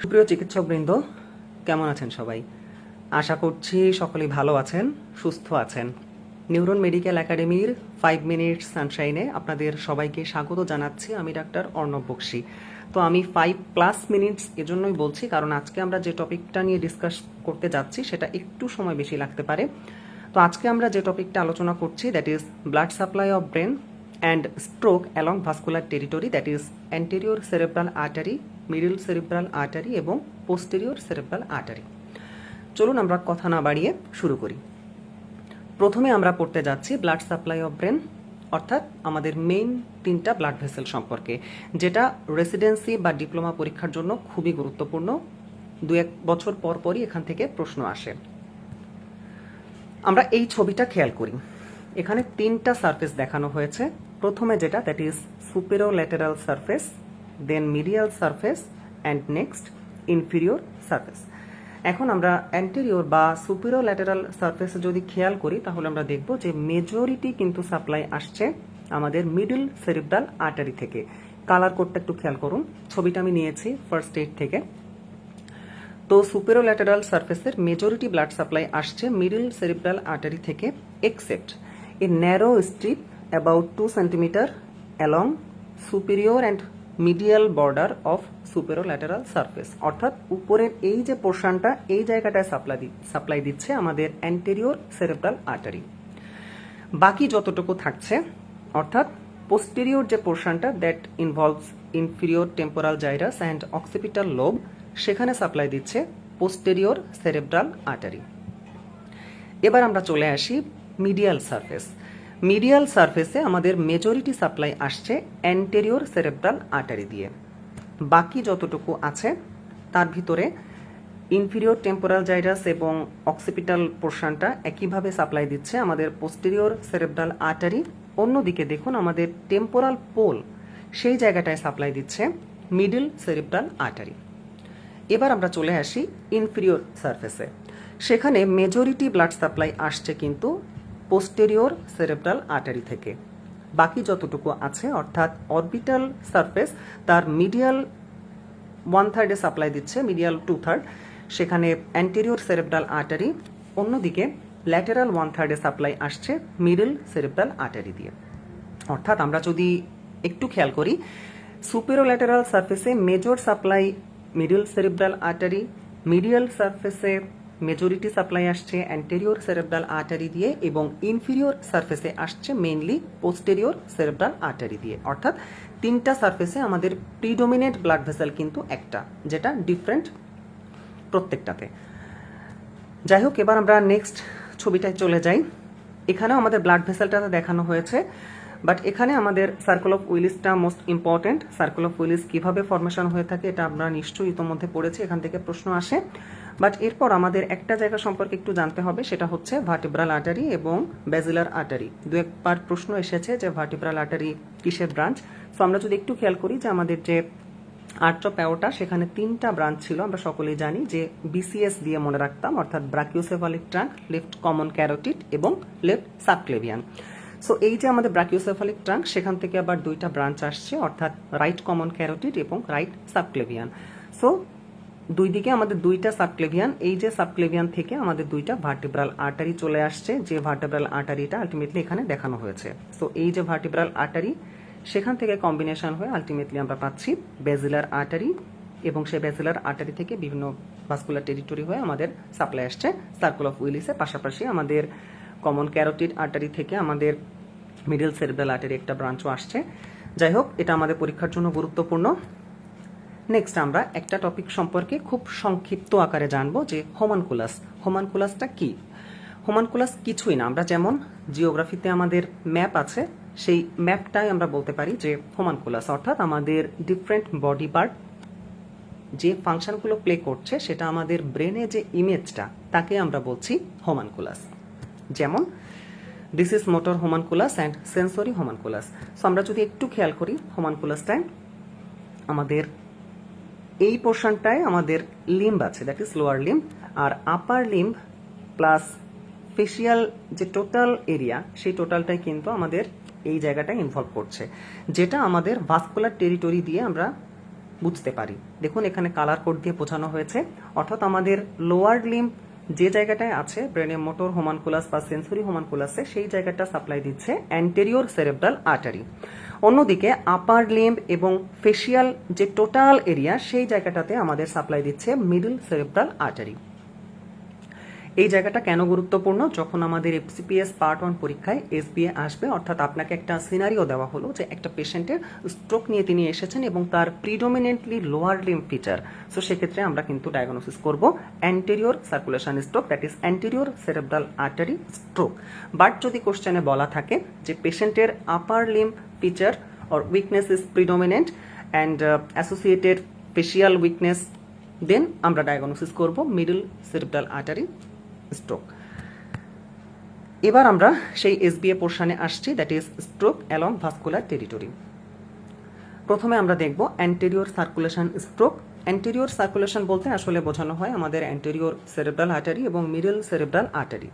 সুপ্রিয় চিকিৎসকবৃন্দ, কেমন আছেন সবাই? আশা করছি সকলেই ভালো আছেন, সুস্থ আছেন। নিউরন মেডিকেল একাডেমির 5 মিনিটস সানশাইনে আপনাদের সবাইকে স্বাগত জানাচ্ছি। আমি ডাক্তার অর্ণব বক্সী। তো আমি 5+ মিনিটস এজন্যই বলছি, কারণ আজকে আমরা যে টপিকটা নিয়ে ডিসকাস করতে যাচ্ছি সেটা একটু সময় বেশি লাগতে পারে। তো আজকে আমরা যে টপিকটা আলোচনা করছি, that is blood supply of brain and stroke along vascular territory, that is anterior cerebral artery, middle cerebral artery এবং পোস্টেরিয়র সেরেব্রাল আর্টারি। চলুন আমরা কথা না বাড়িয়ে শুরু করি। প্রথমে আমরা পড়তে যাচ্ছি ব্লাড সাপ্লাই অফ ব্রেন, অর্থাৎ আমাদের মেইন 3টা ব্লাড ভেসেল সম্পর্কে, যেটা রেসিডেন্সি বা ডিপ্লোমা পরীক্ষার জন্য খুবই গুরুত্বপূর্ণ। 2-1 বছর পর পরই এখান থেকে প্রশ্ন আসে। আমরা এই ছবিটা খেয়াল করি। এখানে 3টা সারফেস দেখানো হয়েছে। প্রথমে যেটা, that is superolateral surface, then medial surface and next inferior surface. এখন আমরা অ্যান্টেরিয়র বা সুপেরোল্যাটেরাল সারফেসে যদি খেয়াল করি, তাহলে আমরা দেখব যে মেজরিটি কিন্তু সাপ্লাই আসছে আমাদের মিডল সেরিব্রাল আর্টারি থেকে। কালার কোডটা একটু খেয়াল করুন। ছবিটা আমি নিয়েছি ফার্স্ট এইড থেকে। তো সুপেরোল্যাটেরাল সারফেসের মেজরিটি ব্লাড সাপ্লাই আসছে মিডল সেরিব্রাল আর্টারি থেকে, except a narrow strip about 2 centimetre along superior and medial border of superolateral surface. অর্থাৎ উপরের এই যে পোর্শনটা, এই জায়গাটায় সাপ্লাই দিচ্ছে আমাদের অ্যান্টেরিয়র সেরেব্রাল আর্টারি। বাকি যতটুকু থাকছে, অর্থাৎ পোস্টেরিয়র যে পোর্শনটা, that involves inferior temporal gyrus and occipital lobe, সেখানে সাপ্লাই দিচ্ছে পোস্টেরিয়র সেরেব্রাল আর্টারি। এবার আমরা চলে আসি মিডিয়াল সারফেস। মিডিয়াল সারফেসে আমাদের মেজরিটি সাপ্লাই আসছে অ্যান্টেরিয়র সেরেব্রাল আর্টারি দিয়ে। বাকি যতটুকু আছে তার ভিতরে ইনফিরিয়র টেম্পোরাল জাইরাস এবং অক্সিপিটাল পোর্শনটা একইভাবে সাপ্লাই দিচ্ছে আমাদের পোস্টেরিয়র সেরেব্রাল আর্টারি। অন্যদিকে দেখুন, আমাদের টেম্পোরাল পোল, সেই জায়গাটায় সাপ্লাই দিচ্ছে মিডল সেরেব্রাল আর্টারি। এবার আমরা চলে আসি ইনফিরিয়র সারফেসে। সেখানে মেজরিটি ব্লাড সাপ্লাই আসছে কিন্তু পোস্টেরিয়র সেরেব্রাল আর্টারি থেকে। বাকি যতটুকু আছে, অর্থাৎ অরবিটাল সারফেস, তার মিডিয়াল 1/3 সাপ্লাই দিচ্ছে, মিডিয়াল 2/3, সেখানে অ্যান্টেরিয়র সেরেব্রাল আর্টারি। অন্যদিকে ল্যাটেরাল 1/3 সাপ্লাই আসছে মিডল সেরেব্রাল আর্টারি দিয়ে। অর্থাৎ আমরা যদি একটু খেয়াল করি, সুপেরোল্যাটেরাল সারফেসে major supply middle cerebral artery, medial সারফেসে মেজরিটি সাপ্লাই আসছে অ্যান্টেরিয়র সেরেব্রাল আর্টারি দিয়ে, এবং ইনফিরিয়র সারফেসে আসছে মেইনলি পোস্টেরিয়র সেরেব্রাল আর্টারি দিয়ে। অর্থাৎ 3টা সারফেসে আমাদের প্রিডোমিনেন্ট ব্লাড ভেসেল কিন্তু একটা, যেটা ডিফারেন্ট প্রত্যেকটাতে। যাই হোক, এবার আমরা নেক্সট ছবিটায় চলে যাই। এখানেও আমাদের ব্লাড ভেসেলটাতে দেখানো হয়েছে, বাট এখানে আমাদের সার্কেল অফ উইলিসটা most important. Circle of Willis কিভাবে ফরমেশন হয়ে থাকে এটা আমরা নিশ্চয়ই ইতোমধ্যে পড়েছি, এখান থেকে প্রশ্ন আসে। বাট এরপর আমাদের একটা জায়গা সম্পর্কে একটু জানতে হবে, সেটা হচ্ছে ভার্টিব্রাল আর্টারি এবং ব্যাজিলার আর্টারি। 2-1 প্রশ্ন এসেছে যে ভার্টিব্রাল আর্টারি কিসের ব্রাঞ্চ। সো আমরা যদি একটু খেয়াল করি যে আমাদের যে আর্চ অফ অ্যাওর্টা, সেখানে 3টা ব্রাঞ্চ ছিল। আমরা সকলেই জানি যে BCS দিয়ে মনে রাখতাম, অর্থাৎ brachiocephalic trunk, left common carotid এবং লেফট সাবক্লেভিয়ান। সো এই যে আমাদের ব্রাকিওসেফালিক ট্রাঙ্ক, সেখান থেকে আবার 2টা ব্রাঞ্চ আসছে, অর্থাৎ রাইট কমন ক্যারোটিড এবং রাইট সাবক্লেভিয়ান। সো দুই দিকে আমাদের 2টা সাবক্লেভিয়ান, এই যে সাবক্লেভিয়ান থেকে আমাদের 2টা ভার্টিব্রাল আর্টারি চলে আসছে, যে ভার্টিব্রাল আর্টারিটা আলটিমেটলি এখানে দেখানো হয়েছে। সো এই যে ভার্টিব্রাল আর্টারি, সেখান থেকে কম্বিনেশন হয়ে আলটিমেটলি আমরা পাচ্ছি ব্যাজিলার আর্টারি, এবং সেই ব্যাজিলার আর্টারি থেকে বিভিন্ন ভাস্কুলার টেরিটরি হয়ে আমাদের সাপ্লাই আসছে সার্কেল অফ উইলিসের। পাশাপাশি আমাদের কমন ক্যারোটিড আর্টারি থেকে আমাদের মিডল সেরেব্রাল আর্টারি একটা ব্রাঞ্চও আসছে। যাই হোক, এটা আমাদের পরীক্ষার জন্য গুরুত্বপূর্ণ। নেক্সট আমরা একটা টপিক সম্পর্কে খুব সংক্ষিপ্ত আকারে জানবো, যে হোমানকুলাস। হোমানকুলাসটা কি? হোমানকুলাস কিছুই না, আমরা যেমন জিওগ্রাফিতে আমাদের ম্যাপ আছে, সেই ম্যাপটাই আমরা বলতে পারি যে হোমানকুলাস। অর্থাৎ আমাদের ডিফারেন্ট বডি পার্ট যে ফাংশনগুলো প্লে করছে, সেটা আমাদের ব্রেনে যে ইমেজটা, তাকে আমরা বলছি হোমানকুলাস। যেমন this is motor homunculus and sensory homunculus. So আমরা যদি একটু খেয়াল করি, হোমানকুলাসটায় আমাদের এই পোর্শনটায় আমাদের লিম্ব আছে, দ্যাট ইজ লোয়ার লিম্ব, আর আপার লিম্ব প্লাস ফেসিয়াল যে টোটাল এরিয়া, সেই টোটালটাই কিন্তু আমাদের এই জায়গাটায় ইনভলভ করছে, যেটা আমাদের ভাস্কুলার টেরিটরি দিয়ে আমরা বুঝতে পারি। দেখুন এখানে কালার কোড দিয়ে বোঝানো হয়েছে, অর্থাৎ আমাদের লোয়ার লিম্ব যে জায়গাটায় আছে ব্রেনে মোটর হোমানকুলাস বা সেন্সরি হোমানকুলাসে, সেই জায়গাটা সাপ্লাই দিচ্ছে অ্যান্টেরিয়র সেরেব্রাল আর্টারি। অন্যদিকে আপার লিম্ব এবং ফেশিয়াল যে টোটাল এরিয়া, সেই জায়গাটাতে আমাদের সাপ্লাই দিচ্ছে মিডল সেরেব্রাল আর্টারি। এই জায়গাটা কেন গুরুত্বপূর্ণ? যখন আমাদের এফসিপিএস পার্ট 1 পরীক্ষায় এসবিএ আসবে, অর্থাৎ আপনাকে একটা সিনারিও দেওয়া হলো যে একটা পেশেন্টের স্ট্রোক নিয়ে তিনি এসেছেন এবং তার predominantly lower limb feature. So সেক্ষেত্রে আমরা কিন্তু ডায়াগনোসিস করব anterior circulation stroke, that is anterior cerebral artery stroke. But যদি কোশ্চেনে বলা থাকে যে পেশেন্টের upper limb feature or weakness is predominant and associated facial weakness, then আমরা ডায়াগনোসিস করব মিডল সেরেব্রাল আর্টারি স্ট্রোক। এবার আমরা সেই এসবিএ পোর্শনে আসছি, that is stroke along vascular territory. প্রথমে আমরা দেখব anterior circulation stroke. Anterior circulation বলতে আসলে বোঝানো হয় আমাদের অ্যান্টেরিয়র সেরেব্রাল আর্টারি এবং মিডল সেরেব্রাল আর্টারি।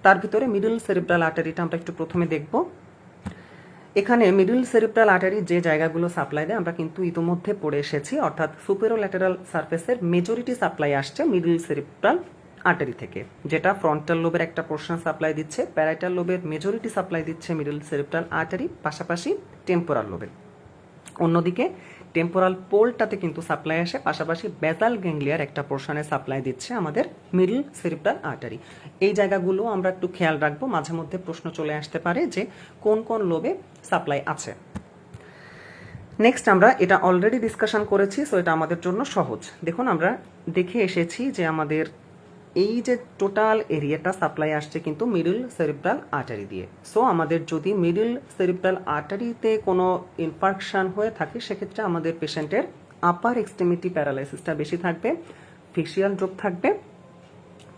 তার ভিতরে মিডল সেরেব্রাল আর্টারিটা আমরা একটু প্রথমে দেখব। এখানে মিডল সেরেব্রাল আর্টারি যে জায়গাগুলো সাপ্লাই দেয় আমরা কিন্তু ইতোমধ্যে পড়ে এসেছি, অর্থাৎ সুপেরোল্যাটেরাল সারফেসের মেজরিটি সাপ্লাই আসছে মিডল সেরেব্রাল আর্টারি থেকে, যেটা ফ্রন্টাল লোবের একটা পোর্শন সাপ্লাই দিচ্ছে, প্যারাইটাল লোবের মেজরিটি সাপ্লাই দিচ্ছে মিডল সেরেব্রাল আর্টারি, পাশাপাশি টেম্পোরাল লোবের। অন্যদিকে টেম্পোরাল পোলটাতে কিন্তু সাপ্লাই আসে, পাশাপাশি বেসাল গ্যাংলিয়ার একটা পোর্শনে সাপ্লাই দিচ্ছে আমাদের মিডল সেরেব্রাল আর্টারি। এই জায়গাগুলো আমরা একটু খেয়াল রাখবো, মাঝে মধ্যে প্রশ্ন চলে আসতে পারে যে কোন কোন লোবে সাপ্লাই আছে। নেক্সট আমরা এটা অলরেডি ডিসকাশন করেছি, সো এটা আমাদের জন্য সহজ। দেখুন আমরা দেখে এসেছি যে আমাদের এই যে টোটাল এরিয়াটা সাপ্লাই আসছে কিন্তু মিডল সেরেব্রাল আর্টারি দিয়ে। সো আমাদের যদি মিডল সেরেব্রাল আর্টারিতে কোনো ইনফার্কশন হয়ে থাকে, সেক্ষেত্রে আমাদের পেশেন্টের আপার এক্সট্রিমিটি প্যারালাইসিসটা বেশি থাকবে, ফেশিয়াল ড্রপ থাকবে,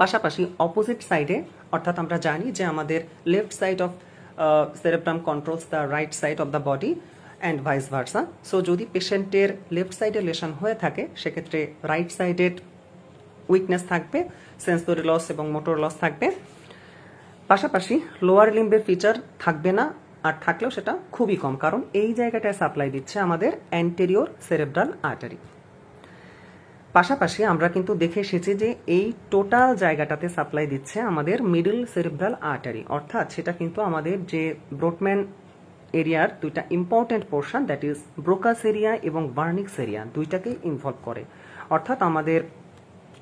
পাশাপাশি অপোজিট সাইডে, অর্থাৎ আমরা জানি যে আমাদের left side of cerebrum controls the right side of the body and vice versa. So যদি পেশেন্টের লেফট সাইডে লেশন হয়ে থাকে, সেক্ষেত্রে রাইট সাইডের উইকনেস থাকবে, সেন্সরি লস এবং মোটর লস থাকবে, পাশাপাশি লোয়ার লিম্বের ফিচার থাকবে না, আর থাকলেও সেটা খুবই কম, কারণ এই জায়গাটায় সাপ্লাই দিচ্ছে আমাদের অ্যান্টেরিয়র সেরেব্রাল আর্টারি। পাশাপাশি আমরা কিন্তু দেখে এসেছি যে এই টোটাল জায়গাটাতে সাপ্লাই দিচ্ছে আমাদের মিডল সেরেব্রাল আর্টারি, অর্থাৎ সেটা কিন্তু আমাদের যে ব্রডম্যান এরিয়ার দুইটা important portion, that is Broca's area এবং ভার্নিক্স এরিয়া, দুইটাকেই ইনভলভ করে। অর্থাৎ আমাদের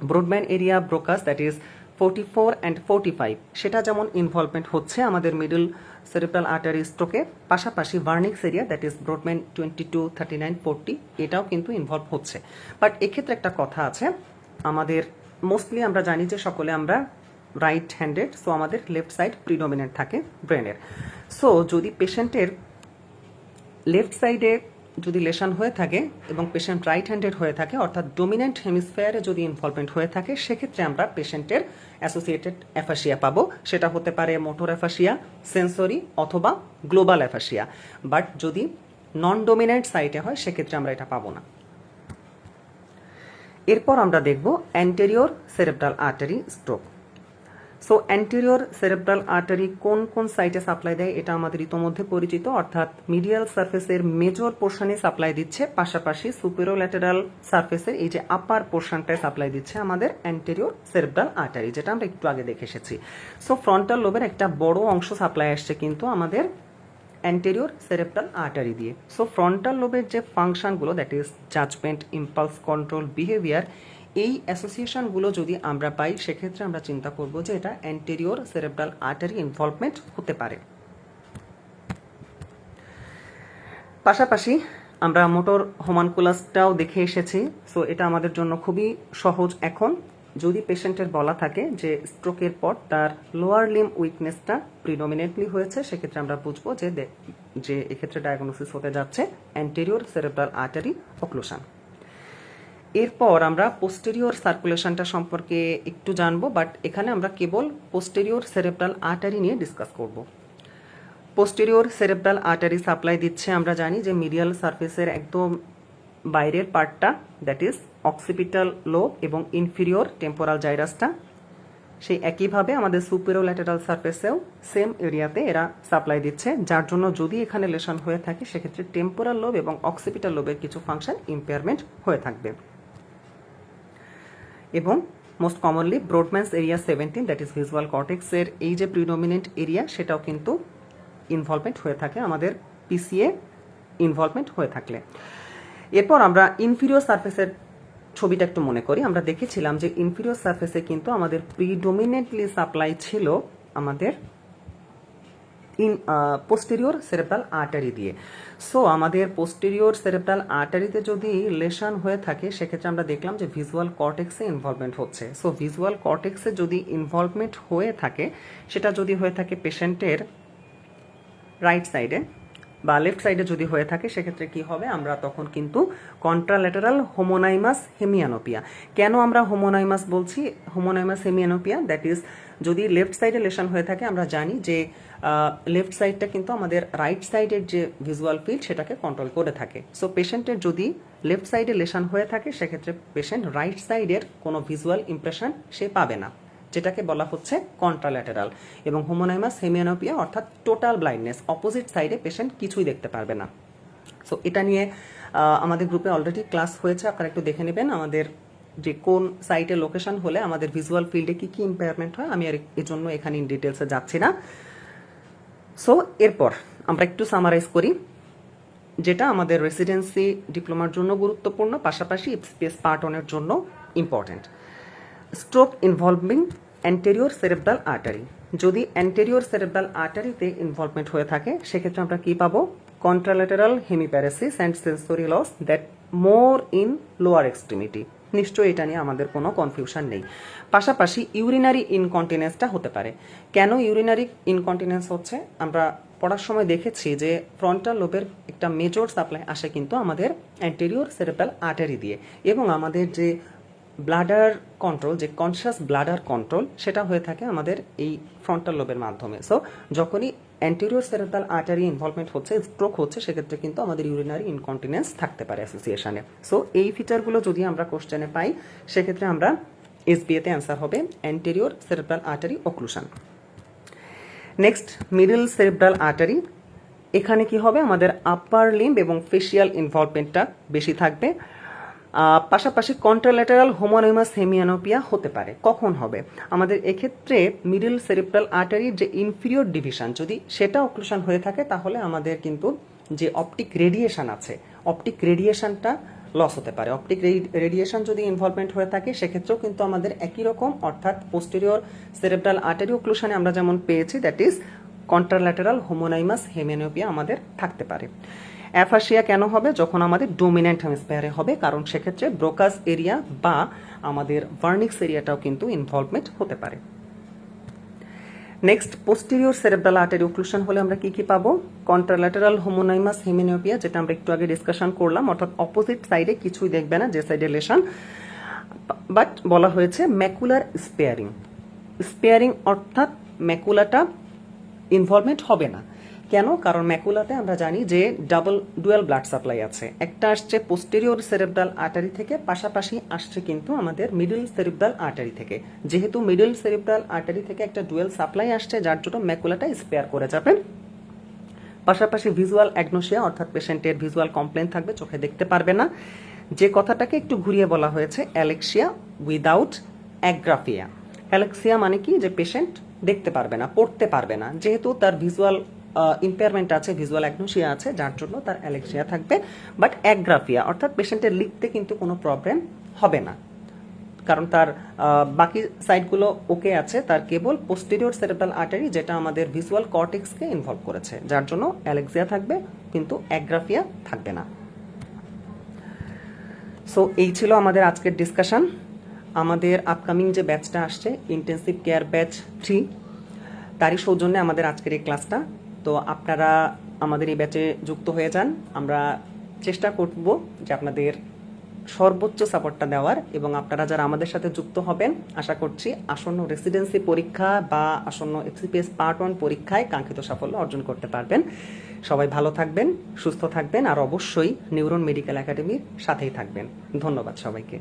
Brodmann area, Broca's, that is 44 and 45, সেটা যেমন ইনভলভমেন্ট হচ্ছে আমাদের মিডল সেরেব্রাল আর্টারি স্ট্রোকে, পাশাপাশি ভার্নিক্স এরিয়া, দ্যাট ইজ ব্রডম্যান 22, 39, 40, এটাও কিন্তু ইনভলভ হচ্ছে। বাট এক্ষেত্রে একটা কথা আছে, আমাদের মোস্টলি আমরা জানি যে সকলে আমরা রাইট হ্যান্ডেড, সো আমাদের লেফট সাইড প্রিডোমিনেন্ট থাকে ব্রেনের। সো যদি পেশেন্টের লেফট সাইডে যদি লেশন হয়ে থাকে এবং পেশেন্ট রাইট হ্যান্ডেড হয়ে থাকে, অর্থাৎ ডোমিনেন্ট হেমিস্ফেয়ারে যদি ইনভলভমেন্ট হয়ে থাকে, সেক্ষেত্রে আমরা পেশেন্টের অ্যাসোসিয়েটেড অ্যাফাসিয়া পাবো। সেটা হতে পারে মোটর অ্যাফাসিয়া, সেন্সরি অথবা গ্লোবাল অ্যাফাসিয়া। বাট যদি নন ডোমিনেন্ট সাইটে হয়, সেক্ষেত্রে আমরা এটা পাবো না। এরপর আমরা দেখব anterior cerebral artery stroke. So anterior cerebral artery কোন কোন সাইটে সাপ্লাই দেয় এটা আমাদের ইতোমধ্যে পরিচিত, অর্থাৎ মিডিয়াল সারফেসের মেজর পোর্শনে সাপ্লাই দিচ্ছে, পাশাপাশি সুপেরোল্যাটেরাল সারফেসের এই যে আপার পোর্শনটায় সাপ্লাই দিচ্ছে আমাদের অ্যান্টেরিয়র সেরেব্রাল আর্টারি, যেটা আমরা একটু আগে দেখে এসেছি। সো ফ্রন্টাল লোবের একটা বড় অংশ সাপ্লাই আসছে কিন্তু আমাদের অ্যান্টেরিয়র সেরেব্রাল আর্টারি দিয়ে। সো ফ্রন্টাল লোবের যে ফাংশনগুলো, that is judgement, impulse control, behaviour, এই অ্যাসোসিয়েশনগুলো যদি আমরা পাই, সেক্ষেত্রে আমরা চিন্তা করব যে এটা অ্যান্টেরিয়র সেরেব্রাল আর্টারি ইনভলভমেন্ট হতে পারে। পাশাপাশি আমরা মোটর হোমানকুলাসটাও দেখে এসেছি, সো এটা আমাদের জন্য খুবই সহজ। এখন যদি পেশেন্টের বলা থাকে যে স্ট্রোকের পর তার লোয়ার লিম উইকনেসটা প্রিডোমিনেন্টলি হয়েছে, সেক্ষেত্রে আমরা বুঝবো যে এক্ষেত্রে ডায়াগনোসিস হতে যাচ্ছে অ্যান্টেরিয়র সেরেব্রাল আর্টারি অক্লুশন। এরপর আমরা পোস্টেরিয়র সার্কুলেশনটা সম্পর্কে একটু জানবো, বাট এখানে আমরা কেবল পোস্টেরিয়র সেরেব্রাল আর্টারি নিয়ে ডিসকাস করব। পোস্টেরিয়র সেরেব্রাল আর্টারি সাপ্লাই দিচ্ছে আমরা জানি যে মিডিয়াল সারফেসের একদম বাইরের পার্টটা, দ্যাট ইজ অক্সিপিটাল লোব এবং ইনফিরিয়র টেম্পোরাল জাইরাসটা, সেই একইভাবে আমাদের সুপেরোল্যাটেরাল সারফেসেও সেম এরিয়াতে এরা সাপ্লাই দিচ্ছে, যার জন্য যদি এখানে লেশন হয়ে থাকে সেক্ষেত্রে টেম্পোরাল লোব এবং অক্সিপিটাল লোবের কিছু ফাংশন ইম্পেয়ারমেন্ট হয়ে থাকবে। এবং most commonly Brodmann's area 17 that is visual কর্টেক্সের এই যে প্রিডোমিনেন্ট এরিয়া সেটাও কিন্তু ইনভলভমেন্ট হয়ে থাকে আমাদের পিসিএ ইনভলভমেন্ট হয়ে থাকলে। এরপর আমরা ইনফিরিয়র সারফেসের ছবিটা একটু মনে করি। আমরা দেখেছিলাম যে ইনফিরিয়র সারফেসে কিন্তু আমাদের প্রিডোমিনেন্টলি সাপ্লাই ছিল আমাদের পোস্টেরিয়র সেরেব্রাল আর্টারি দিয়ে। সো আমাদের পোস্টেরিয়র সেরেব্রাল আর্টারিতে যদি লেশন হয়ে থাকে সেক্ষেত্রে আমরা দেখলাম যে ভিজুয়াল কর্টেক্সে ইনভলভমেন্ট হচ্ছে। সো ভিজুয়াল কর্টেক্সে যদি ইনভলভমেন্ট হয়ে থাকে, সেটা যদি হয়ে থাকে পেশেন্টের রাইট সাইডে বা লেফট সাইডে যদি হয়ে থাকে সেক্ষেত্রে কি হবে, আমরা তখন কিন্তু কন্ট্রাল্যাটারাল হোমোনাইমাস হেমিয়ানোপিয়া। কেন আমরা হোমোনাইমাস বলছি, হোমোনাইমাস হেমিয়ানোপিয়া দ্যাট ইজ যদি লেফট সাইডে লেশন হয়ে থাকে, আমরা জানি যে লেফট সাইডটা কিন্তু আমাদের রাইট সাইডের যে ভিজুয়াল ফিল্ড সেটাকে কন্ট্রোল করে থাকে। সো পেশেন্টের যদি লেফট সাইডে লেশন হয়ে থাকে সেক্ষেত্রে পেশেন্ট রাইট সাইডের কোনো ভিজুয়াল ইমপ্রেশন সে পাবে না, যেটাকে বলা হচ্ছে কন্ট্রাল্যাটারাল। এবং হোমোনাইমাস হেমিয়ানোপিয়া অর্থাৎ টোটাল ব্লাইন্ডনেস, অপোজিট সাইডে পেশেন্ট কিছুই দেখতে পারবে না। সো এটা নিয়ে আমাদের গ্রুপে অলরেডি ক্লাস হয়েছে, আপনারা একটু দেখে নেবেন আমাদের যে কোন সাইটে লোকেশন হলে আমাদের ভিজুয়াল ফিল্ডে কি কি ইম্পেয়ারমেন্ট হয়। আমি আর এই জন্য এখানে ইন ডিটেলসে যাচ্ছি না। সো এরপর আমরা একটু সামারাইজ করি যেটা আমাদের রেসিডেন্সি ডিপ্লোমার জন্য গুরুত্বপূর্ণ, পাশাপাশি স্পেস পার্ট 1 এর জন্য important. Stroke involving anterior cerebral artery. যদি অ্যান্টেরিয়র সেরেব্রাল আর্টারিতে ইনভলভমেন্ট হয়ে থাকে সেক্ষেত্রে আমরা কি পাবো, contralateral hemiparesis and sensory loss that more in lower extremity. নিশ্চয়ই এটা নিয়ে আমাদের কোনো কনফিউশন নেই। পাশাপাশি ইউরিনারি ইনকন্টিনেন্সটা হতে পারে। কেন ইউরিনারি ইনকন্টিনেন্স হচ্ছে, আমরা পড়ার সময় দেখেছি যে ফ্রন্টাল লোবের একটা মেজর সাপ্লাই আসে কিন্তু আমাদের অ্যান্টেরিয়র সেরেব্রাল আর্টারি দিয়ে, এবং আমাদের যে ব্লাডার কন্ট্রোল, যে কনশাস ব্লাডার কন্ট্রোল, সেটা হয়ে থাকে আমাদের এই ফ্রন্টাল লোবের মাধ্যমে। সো যখনই অ্যান্টেরিয়র সেরেব্রাল আর্টারি ইনভলভমেন্ট হচ্ছে, স্ট্রোক হচ্ছে, সেক্ষেত্রে কিন্তু আমাদের ইউরিনারি ইনকন্টিনেন্স থাকতে পারে অ্যাসোসিয়েশনে। সো এই ফিচারগুলো যদি আমরা কোশ্চেনে পাই সেক্ষেত্রে আমরা এসবিএতে অ্যান্সার হবে anterior cerebral artery occlusion. Next middle cerebral artery. এখানে কি হবে, আমাদের আপার লিম্ব এবং ফেশিয়াল ইনভলভমেন্টটা বেশি থাকবে। পাশাপাশি কন্ট্রাল্যাটারাল হোমোনাইমাস হেমিয়ানোপিয়া হতে পারে। কখন হবে, আমাদের এক্ষেত্রে মিডল সেরেব্রাল আর্টারির যে ইনফিরিয়র ডিভিশন যদি সেটা অক্লুশন হয়ে থাকে তাহলে আমাদের কিন্তু যে অপটিক রেডিয়েশন আছে, অপটিক রেডিয়েশনটা লস হতে পারে। অপটিক রেডিয়েশন যদি ইনভলভমেন্ট হয়ে থাকে সেক্ষেত্রেও কিন্তু আমাদের একই রকম, অর্থাৎ পোস্টেরিয়র সেরেব্রাল আর্টারি অক্লুশনে আমরা যেমন পেয়েছি দ্যাট ইজ কন্ট্রাল্যাটারাল হোমোনাইমাস হেমিয়ানোপিয়া আমাদের থাকতে পারে। অ্যাফাসিয়া কেন হবে, যখন আমাদের ডোমিনেন্ট হেমিস্ফিয়ারে হবে, কারণ সেক্ষেত্রে ব্রোকাস এরিয়া বা আমাদের ভার্নিক্স এরিয়াটাও কিন্তু ইনভলভমেন্ট হতে পারে। Next posterior cerebral artery occlusion হলে আমরা কি কি পাবো, কন্ট্রাল্যাটারাল হোমোনাইমাস হেমিয়ানোপিয়া, যেটা আমরা একটু আগে ডিসকাশন করলাম, অর্থাৎ অপোজিট সাইডে কিছুই দেখবে না যে সাইডে লেশন। বাট বলা হয়েছে ম্যাকুলার স্পেয়ারিং, স্পেয়ারিং অর্থাৎ ম্যাকুলাটা ইনভলভমেন্ট হবে না। কেন, কারণ ম্যাকুলাতে আমরা জানি যে ডুয়াল ব্লাড সাপ্লাই আছে, একটা আসছে পোস্টেরিয়র সেরেব্রাল আর্টারি থেকে, পাশাপাশি আসছে কিন্তু আমাদের মিডল সেরেব্রাল আর্টারি থেকে। যেহেতু মিডল সেরেব্রাল আর্টারি থেকে একটা ডুয়াল সাপ্লাই আসছে, যার জন্য ম্যাকুলাটা স্পেয়ার করে যাবে। পাশাপাশি ভিজুয়াল অ্যাগনোসিয়া অর্থাৎ পেশেন্টের ভিজুয়াল কমপ্লেন থাকবে, চোখে দেখতে পারবে না, যে কথাটাকে একটু ঘুরিয়ে বলা হয়েছে অ্যালেক্সিয়া উইদাউট অ্যাগ্রাফিয়া। অ্যালেক্সিয়া মানে কি, যে পেশেন্ট দেখতে পারবে না, পড়তে পারবে না, যেহেতু তার ভিজুয়াল ইম্পেয়ারমেন্ট আছে, ভিজুয়াল অ্যাগনোসিয়া আছে, যার জন্য তার অ্যালেক্সিয়া থাকবে। বাট অ্যাগ্রাফিয়া অর্থাৎ পেশেন্টের লিখতে কিন্তু কোনো প্রবলেম হবে না, কারণ তার বাকি সাইডগুলো ওকে আছে, তার কেবল পোস্টেরিয়র সেরেব্রাল আর্টারি যেটা আমাদের ভিজুয়াল কর্টেক্সকে ইনভলভ করেছে, যার জন্য অ্যালেক্সিয়া থাকবে কিন্তু অ্যাগ্রাফিয়া থাকবে না। সো এই ছিল আমাদের আজকের ডিসকাশন। আমাদের আপকামিং যে ব্যাচটা আসছে ইন্টেন্সিভ কেয়ার ব্যাচ 3, তারই সৌজন্যে আমাদের আজকের এই ক্লাসটা। তো আপনারা আমাদের এই ব্যাচে যুক্ত হয়ে যান। আমরা চেষ্টা করব যে আপনাদের সর্বোচ্চ সাপোর্টটা দেওয়ার, এবং আপনারা যারা আমাদের সাথে যুক্ত হবেন আশা করছি আসন্ন রেসিডেন্সি পরীক্ষা বা আসন্ন এফসিপিএস পার্ট 1 পরীক্ষায় কাঙ্ক্ষিত সাফল্য অর্জন করতে পারবেন। সবাই ভালো থাকবেন, সুস্থ থাকবেন, আর অবশ্যই নিউরন মেডিকেল একাডেমির সাথেই থাকবেন। ধন্যবাদ সবাইকে।